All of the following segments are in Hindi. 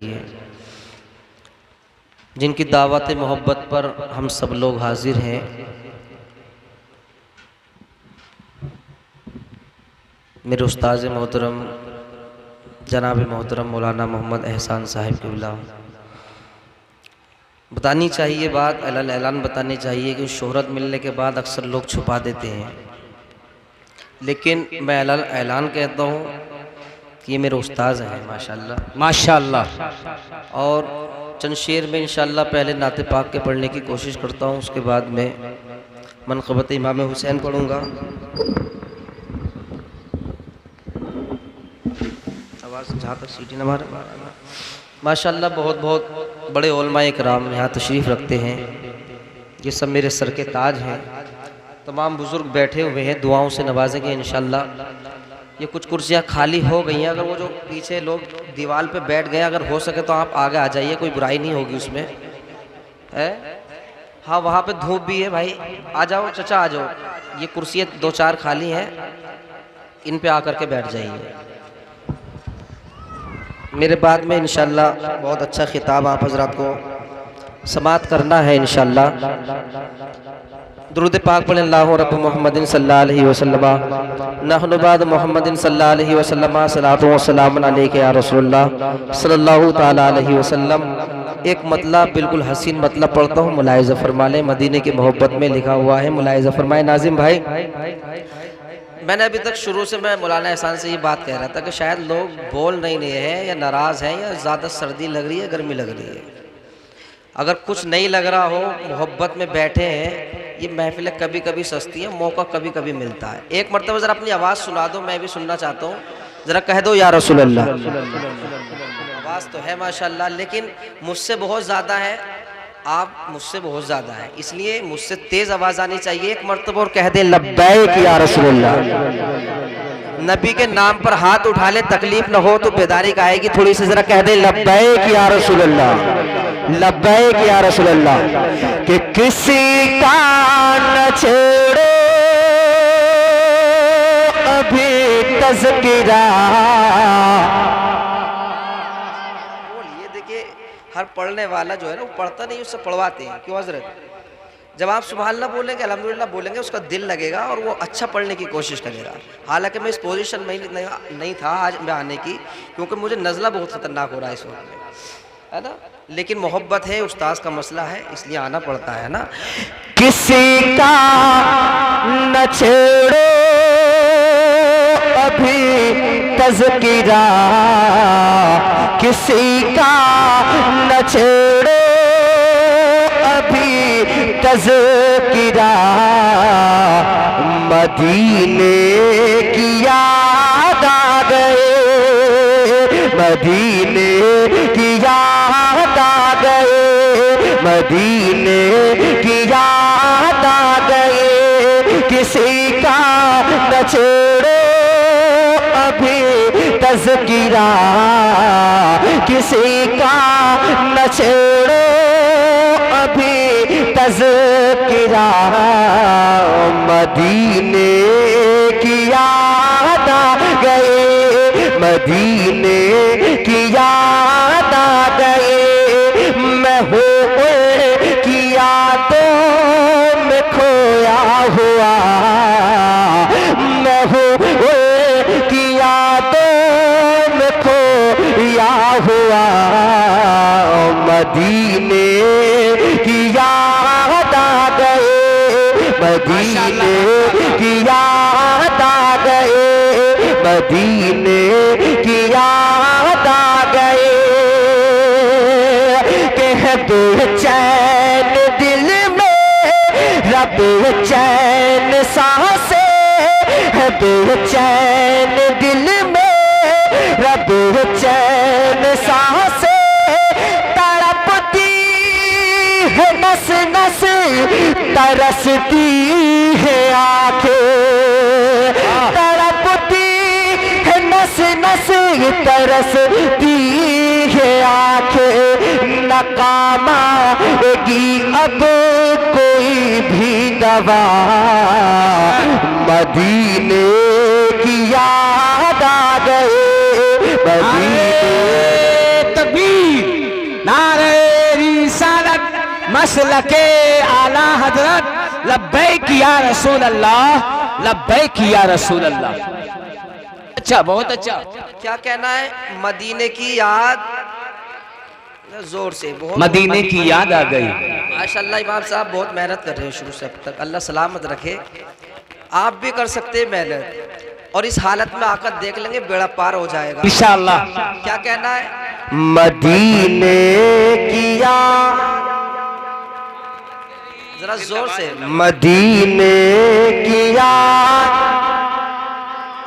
चाहिए, जिनकी दावत मोहब्बत पर हम सब लोग हाजिर हैं। मेरे उस्ताद मोहतरम जनाब मोहतरम मौलाना मोहम्मद एहसान साहिब क़िबला, बतानी चाहिए बात, ऐलान बतानी चाहिए कि शोहरत मिलने के बाद अक्सर लोग छुपा देते हैं, लेकिन मैं ऐलान कहता हूँ कि ये मेरे उस्ताद हैं माशाल्लाह माशाल्लाह। और चंद शेर में इंशाअल्लाह पहले नाते पाक के पढ़ने की कोशिश करता हूँ, उसके बाद मैं मनक़बत इमाम हुसैन पढ़ूँगा। आवाज़ जहाँ तक सीटी न मारे। माशाअल्लाह बहुत बहुत बड़े उलमाए कराम यहाँ तशरीफ़ रखते हैं, ये सब मेरे सर के ताज हैं। तमाम बुज़ुर्ग बैठे हुए हैं, दुआओं से नवाजेंगे इंशाअल्लाह। ये कुछ कुर्सियाँ खाली हो गई हैं, अगर वो जो पीछे लोग दीवार पे बैठ गए, अगर हो सके तो आप आगे आ जाइए, कोई बुराई नहीं होगी उसमें है। हाँ वहाँ पे धूप भी है भाई, आ जाओ चचा आ जाओ, ये कुर्सियाँ 2-4 खाली हैं, इन पे आकर के बैठ जाइए। मेरे बाद में इंशाअल्लाह बहुत अच्छा खिताब आप हज़रात को समात करना है इंशाअल्लाह। दुरूद पाक पढ़ें, अल्लाहु रब्ब मुहम्मदिन सल्लल्लाहु अलैहि वसल्लम नहनु बाद मुहम्मदिन सल्लल्लाहु अलैहि वसल्लम सलातु व सलामुन अलैका या रसूलल्लाह सल्लल्लाहु ताला अलैहि वसल्लम। एक मतलब बिल्कुल हसीन मतलब पढ़ता हूँ, मुलाहिज़ा फरमा लें, मदीने की मोहब्बत में लिखा हुआ है, मुलाहिज़ा फरमाए। नाज़िम भाई, मैंने अभी तक शुरू से मैं मौलाना एहसान से ये बात कह रहा था कि शायद लोग बोल नहीं रहे हैं या नाराज़ हैं या ज़्यादा सर्दी लग रही है, गर्मी लग रही है। अगर कुछ नहीं लग रहा हो, मोहब्बत में बैठे हैं, ये महफिलें कभी कभी सस्ती हैं, मौका कभी कभी मिलता है। एक मरतबा ज़रा अपनी आवाज़ सुना दो, मैं भी सुनना चाहता हूँ, ज़रा कह दो या रसूल अल्लाह। आवाज़ तो है माशाल्लाह, लेकिन मुझसे बहुत ज़्यादा है, आप मुझसे बहुत ज़्यादा है, इसलिए मुझसे तेज़ आवाज़ आनी चाहिए। एक मरतबा और कह दे लब्बैक या रसूलल्लाह। नबी के नाम पर हाथ उठा ले, तकलीफ न हो तो बेदारी का आएगी थोड़ी सी, ज़रा कह दे लब्बैक या रसूलल्लाह, लब्बैक या रसूलल्लाह। कि किसी का न छेड़ो अभी तज़किरा। ये देखिए हर पढ़ने वाला जो है ना वो पढ़ता नहीं, उससे पढ़वाते हैं। क्यों हज़रत? जब आप सुभान अल्लाह बोलेंगे, अल्हम्दुलिल्लाह बोलेंगे, उसका दिल लगेगा और वो अच्छा पढ़ने की कोशिश करेगा। हालांकि मैं इस पोजीशन में नहीं था आज मैं आने की, क्योंकि मुझे नज़ला बहुत ख़तरनाक हो रहा है इस वक्त में, है ना, लेकिन मोहब्बत है, उस्ताद का मसला है, इसलिए आना पड़ता है ना। किसी का न छेड़ो अभी तज़किरा, किसी का न छेड़ो अभी तज़किरा। मदीने की याद आ गए, मदीने की याद आ गए, मदीने की याद आ गए। किसी का न छेड़ो अभी तज़किरा, किसी का न छेड़ो अभी तज़किरा। मदीने की याद आ गए, मदीने की याद आ गए। मैं हूँ की यादों में खोया हुआ, मैं हूँ की यादों में खोया हुआ। मदीने की याद आ गए, मदीने की याद आ गए, मदीने की याद आ गए। के है बेचैन दिल में रब चैन सांसे, है बेचैन दिल में रब चैन सांसे। नस नस तरसती है आंखें, तड़पती है नस नस तरसती है आंखें। नाकाम आएगी अब कोई भी दवा, मदीने की याद आ गए, मदीने। तकबीर मसलके आला हजरत लब्बैक या रसूल अल्लाह, लब्बैक या रसूल अल्लाह। अच्छा, बहुत अच्छा। क्या कहना है? मदीने की याद, जोर से, बहुत मदीने की याद आ गई। माशाल्लाह इमाम साहब बहुत मेहनत कर रहे हो शुरू से अब तक, अल्लाह सलामत रखे। आप भी कर सकते हैं मेहनत, और इस हालत में आकर देख लेंगे बेड़ा पार हो जाएगा इंशाअल्लाह। क्या कहना है? मदीने की याद, जरा जोर से। मदीने की याद।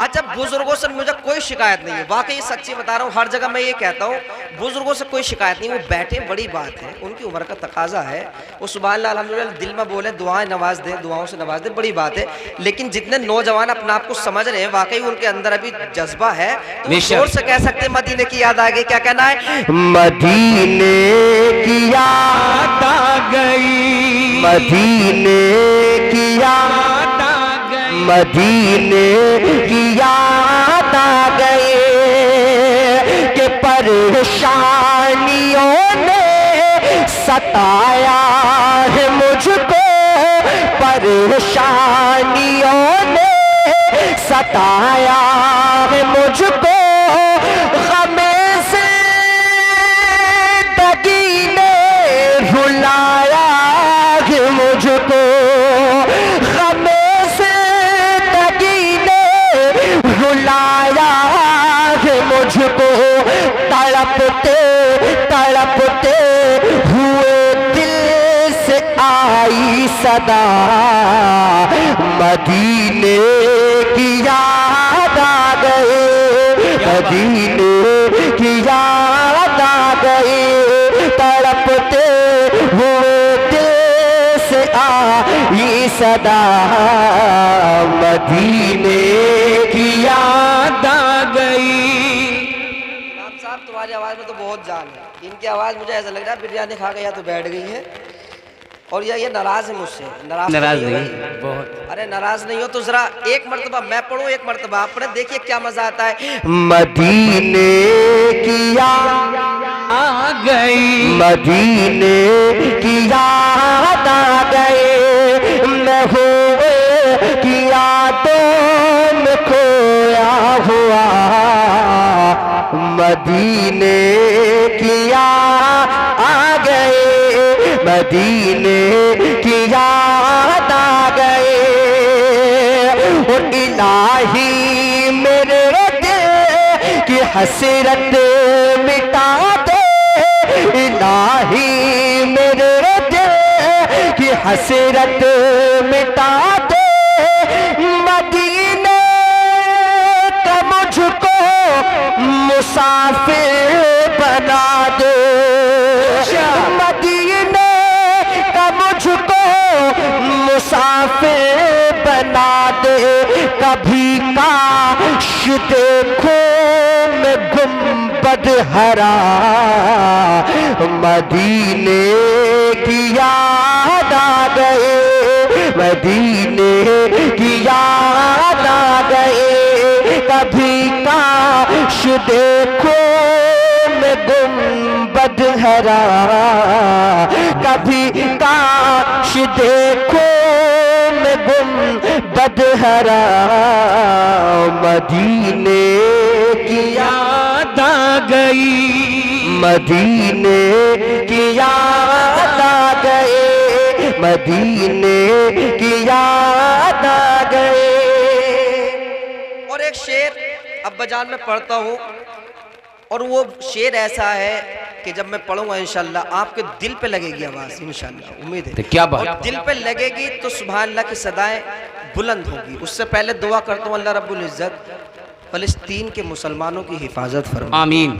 अच्छा, बुजुर्गों से मुझे कोई शिकायत नहीं है, वाकई सच्ची बता रहा हूँ, हर जगह मैं ये कहता हूँ, बुजुर्गों से कोई शिकायत नहीं। वो बैठे, बड़ी बात है, उनकी उम्र का तकाजा है, वो सुभान अल्लाह अल्हम्दुलिल्लाह दिल में बोले, दुआएं नवाज दे, दुआओं से नवाज दे, बड़ी बात है। लेकिन जितने नौजवान अपने आप को समझ रहे हैं, वाकई उनके अंदर अभी जज्बा है, तो वो जोर से कह सकते हैं मदीने की याद आ गई। क्या कहना है? मदीने की याद आ गई, मदीने की याद आ गई, मदीने की याद आ गई कि परेशानियों ने सताया है मुझको, परेशानियों ने सताया है मुझको, गमे से दगी ने रुलाया है मुझको, गमे से दगी ने रुलाया है मुझको, तड़पते तड़पते हुए दिल से आई सदा, मदीने की याद आ गए, मदीने की याद आ गए, तड़पते हुए दिल से आई सदा, मदीने की याद आ गई। इमाम साहब तुम्हारी आवाज़ में तो बहुत जान है, इनकी आवाज़ मुझे ऐसा लग रहा है बिरयानी खा के या तो बैठ गई है, और या ये नाराज है मुझसे। नाराज नहीं, भाई? बहुत। अरे नाराज नहीं हो तो जरा एक मर्तबा मैं पढ़ूं, एक मर्तबा आप पढ़ें, देखिए क्या मजा आता है। मदीने की याद आ गई, मदीने की याद आ गए, मैं हुए की यादों में खोया हुआ, मदीने की याद आ गए, मदीने की याद आ गए, और इलाही मेरे दिल की हसरत मिटा दे, इलाही मेरे दिल की हसरत मिटा दे, मदीने का मुझको मुसाफिर बना दे, मदीने का मुझको मुसाफिर बना दे, कभी काश देखो मैं गुंबद हरा, मदीने की याद आ गए, मदीने की याद आ गए, कभी काश देखो मैं गुंबद हरा, कभी काश देखो मैं गुंबद हरा, मदीने की याद आ गई, मदीने की याद आ गए, मदीने की याद आ गए। और एक शेर अब्बाजान में पढ़ता हूँ, और वो शेर ऐसा है कि जब मैं पढ़ूंगा इंशाल्लाह आपके दिल पे लगेगी आवाज़, इंशाल्लाह उम्मीद है। तो क्या बात। और दिल पे लगेगी तो सुभान अल्लाह की सदाएं बुलंद होगी। उससे पहले दुआ करता हूँ अल्लाह रब्बुल इज़्ज़त फ़लस्तीन के मुसलमानों की हिफाजत फरमा, आमीन,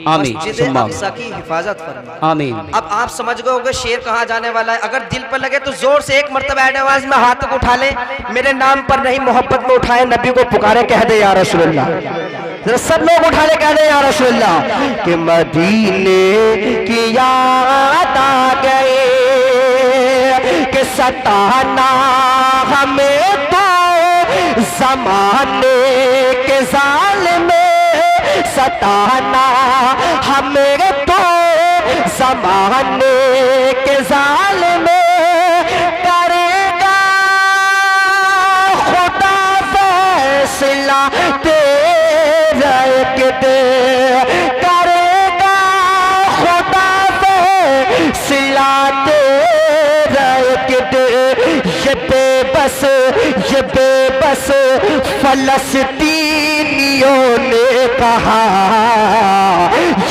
आमीन, मस्जिद अक़सा की हिफाजत फरमा, आमीन। अब आप समझ गए होंगे शेर कहाँ जाने वाला है। अगर दिल पर लगे तो जोर से एक मर्तबा आवाज में हाथ को उठा ले, मेरे नाम पर नहीं मोहब्बत में उठाए, नबी को पुकारे, कह दे या रसूलुल्लाह, जरा सब लोग उठा ले, कह दे या रसूलुल्लाह कि मदीने की याद आ गए, कि सताना हमें तो ज़माने के ज़ालिम, सताना हमें तो ज़माने के ज़ालिम, बेबस फलस्तीनियों ने कहा,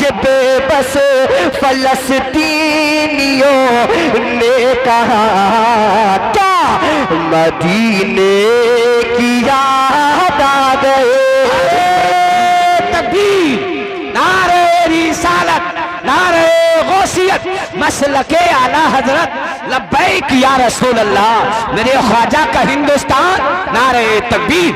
ये बेबस फलस्तीनियों ने कहा, क्या मदीने की याद आ गए। तकबीर, नारे रिसालत, नारे गौसियत, मसलके आला हजरत, लब्बैक या रसूल अल्लाह। मेरे ख्वाजा का हिंदुस्तान, नारे तकबीर।